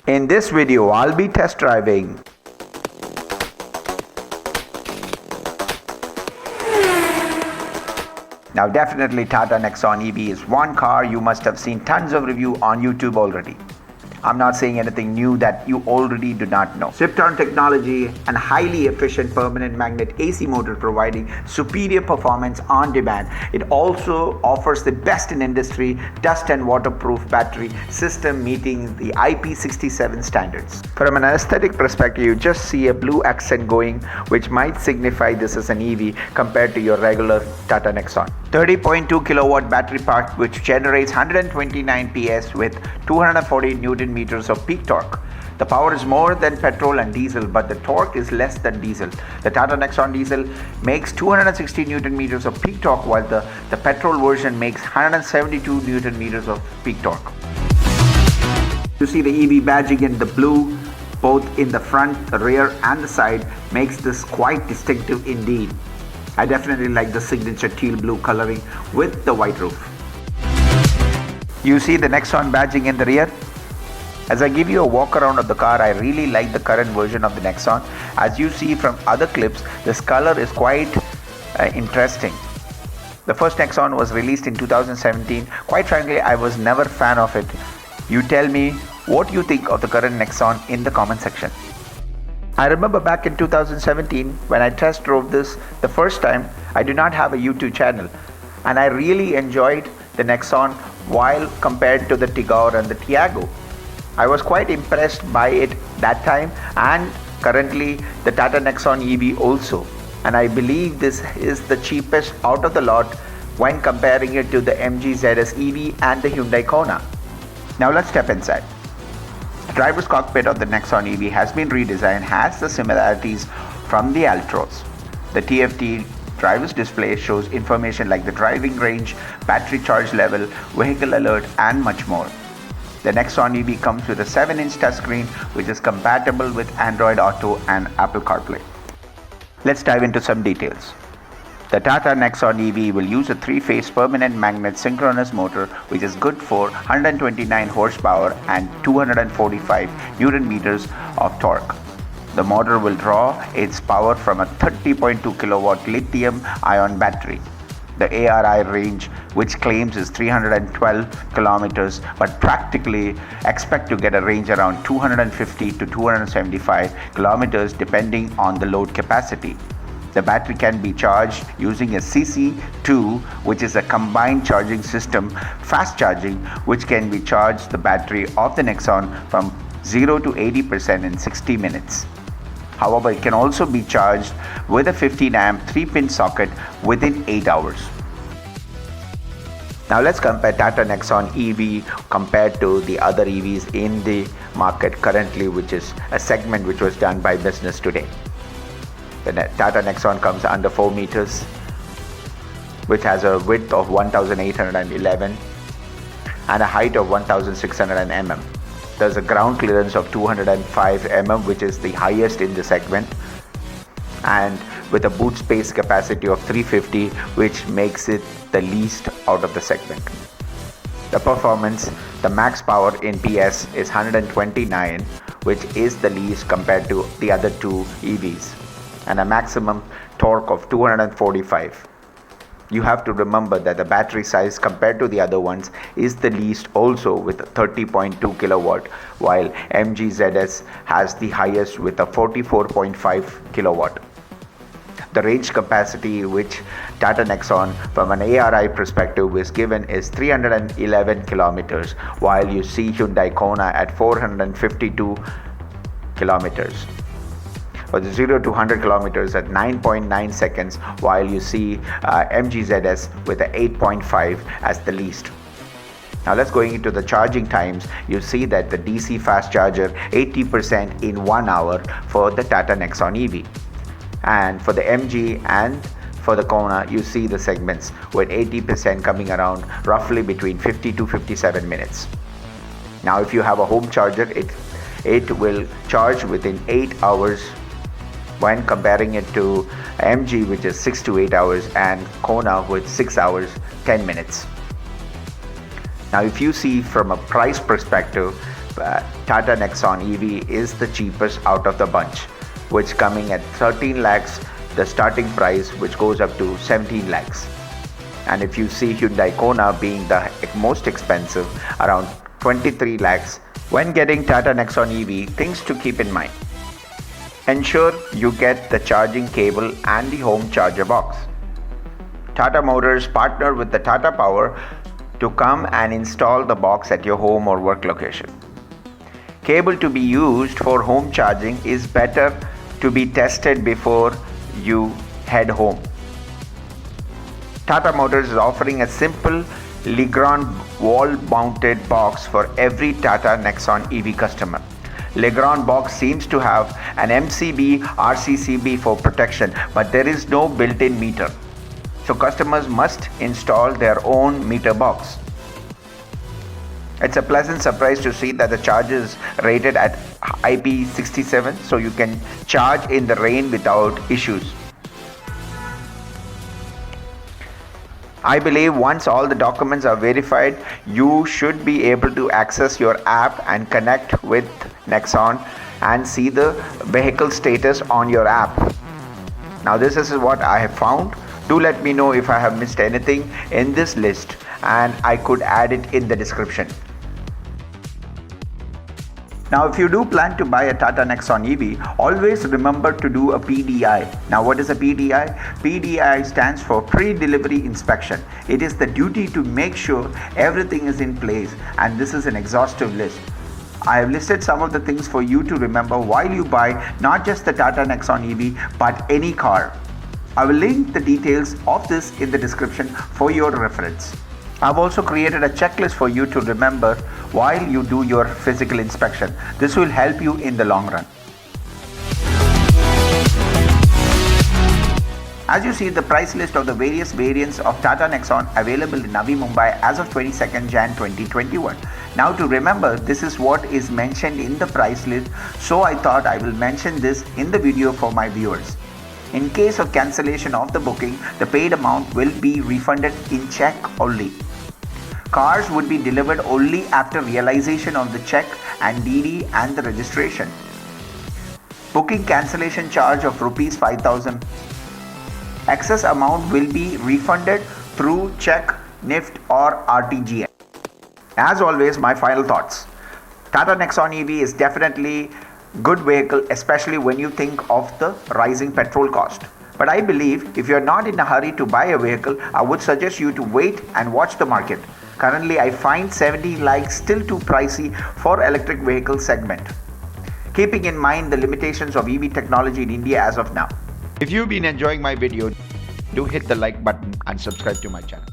In this video, I'll be test driving now. Definitely Tata Nexon EV is one car you must have seen tons of review on YouTube already. I'm not saying anything new that you already do not know. Ziptron technology and highly efficient permanent magnet AC motor providing superior performance on demand. It also offers the best in industry dust and waterproof battery system meeting the IP67 standards. From an aesthetic perspective, you just see a blue accent going, which might signify this is an EV compared to your regular Tata Nexon. 30.2 kilowatt battery pack which generates 129 PS with 240 Newton meters of peak torque. The power is more than petrol and diesel, but the torque is less than diesel. The Tata Nexon diesel makes 260 Newton meters of peak torque, while the petrol version makes 172 Newton meters of peak torque. You see the EV badging in the blue, both in the front, the rear and the side, makes this quite distinctive indeed. I definitely like the signature teal blue coloring with the white roof. You see the Nexon badging in the rear? As I give you a walk around of the car, I really like the current version of the Nexon. As you see from other clips, this color is quite interesting. The first Nexon was released in 2017. Quite frankly, I was never a fan of it. You tell me what you think of the current Nexon in the comment section. I remember back in 2017 when I test drove this the first time. I did not have a YouTube channel and I really enjoyed the Nexon while compared to the Tigor and the Tiago. I was quite impressed by it that time and currently the Tata Nexon EV also, and I believe this is the cheapest out of the lot when comparing it to the MG ZS EV and the Hyundai Kona. Now let's step inside. The driver's cockpit of the Nexon EV has been redesigned, has the similarities from the Altros. The TFT driver's display shows information like the driving range, battery charge level, vehicle alert and much more. The Nexon EV comes with a 7-inch touchscreen which is compatible with Android Auto and Apple CarPlay. Let's dive into some details. The Tata Nexon EV will use a 3-phase permanent magnet synchronous motor which is good for 129 horsepower and 245 Newton meters of torque. The motor will draw its power from a 30.2 kilowatt lithium ion battery. The ARI range, which claims is 312 kilometers, but practically expect to get a range around 250 to 275 kilometers depending on the load capacity. The battery can be charged using a CC2, which is a combined charging system, fast charging, which can be charged the battery of the Nexon from 0 to 80% in 60 minutes. However, it can also be charged with a 15 amp 3-pin socket within 8 hours. Now let's compare Tata Nexon EV compared to the other EVs in the market currently, which is a segment which was done by business today. The Tata Nexon comes under 4 meters, which has a width of 1811 and a height of 1600 mm. There's a ground clearance of 205 mm, which is the highest in the segment, and with a boot space capacity of 350, which makes it the least out of the segment. The performance, the max power in PS is 129, which is the least compared to the other two EVs, and a maximum torque of 245. You have to remember that the battery size compared to the other ones is the least also with 30.2 kilowatt, while MG ZS has the highest with a 44.5 kilowatt. The range capacity which Tata Nexon from an ARI perspective is given is 311 kilometers, while you see Hyundai Kona at 452 kilometers. For the 0 to 100 kilometers at 9.9 seconds, while you see MG ZS with a 8.5 as the least. Now let's go into the charging times. You see that the DC fast charger 80% in 1 hour for the Tata Nexon EV, and for the MG and for the Kona you see the segments with 80% coming around roughly between 50 to 57 minutes. Now if you have a home charger, it will charge within 8 hours when comparing it to MG, which is 6 to 8 hours, and Kona with 6 hours 10 minutes. Now if you see from a price perspective, Tata Nexon EV is the cheapest out of the bunch, which coming at 13 lakhs, the starting price, which goes up to 17 lakhs. And if you see Hyundai Kona being the most expensive, around 23 lakhs, when getting Tata Nexon EV, things to keep in mind. Ensure you get the charging cable and the home charger box. Tata Motors partner with the Tata Power to come and install the box at your home or work location. Cable to be used for home charging is better to be tested before you head home. Tata Motors is offering a simple Legrand wall-mounted box for every Tata Nexon EV customer. Legrand box seems to have an MCB RCCB for protection, but there is no built-in meter. So customers must install their own meter box. It's a pleasant surprise to see that the charger is rated at IP67, so you can charge in the rain without issues. I believe once all the documents are verified, you should be able to access your app and connect with Nexon and see the vehicle status on your app. Now this is what I have found. Do let me know if I have missed anything in this list and I could add it in the description. Now if you do plan to buy a Tata Nexon EV, always remember to do a PDI. Now what is a PDI? PDI stands for pre-delivery inspection. It is the duty to make sure everything is in place, and this is an exhaustive list. I have listed some of the things for you to remember while you buy not just the Tata Nexon EV but any car. I will link the details of this in the description for your reference. I've also created a checklist for you to remember while you do your physical inspection. This will help you in the long run. As you see the price list of the various variants of Tata Nexon available in Navi Mumbai as of 22nd Jan 2021. Now to remember, this is what is mentioned in the price list, so I thought I will mention this in the video for my viewers. In case of cancellation of the booking, the paid amount will be refunded in check only. Cars would be delivered only after realization of the check and DD and the registration. Booking cancellation charge of Rs 5,000. Excess amount will be refunded through check, NIFT or RTGS. As always, my final thoughts. Tata Nexon EV is definitely good vehicle, especially when you think of the rising petrol cost. But I believe if you are not in a hurry to buy a vehicle, I would suggest you to wait and watch the market. Currently, I find 70 lakhs still too pricey for electric vehicle segment, keeping in mind the limitations of EV technology in India as of now. If you've been enjoying my video, do hit the like button and subscribe to my channel.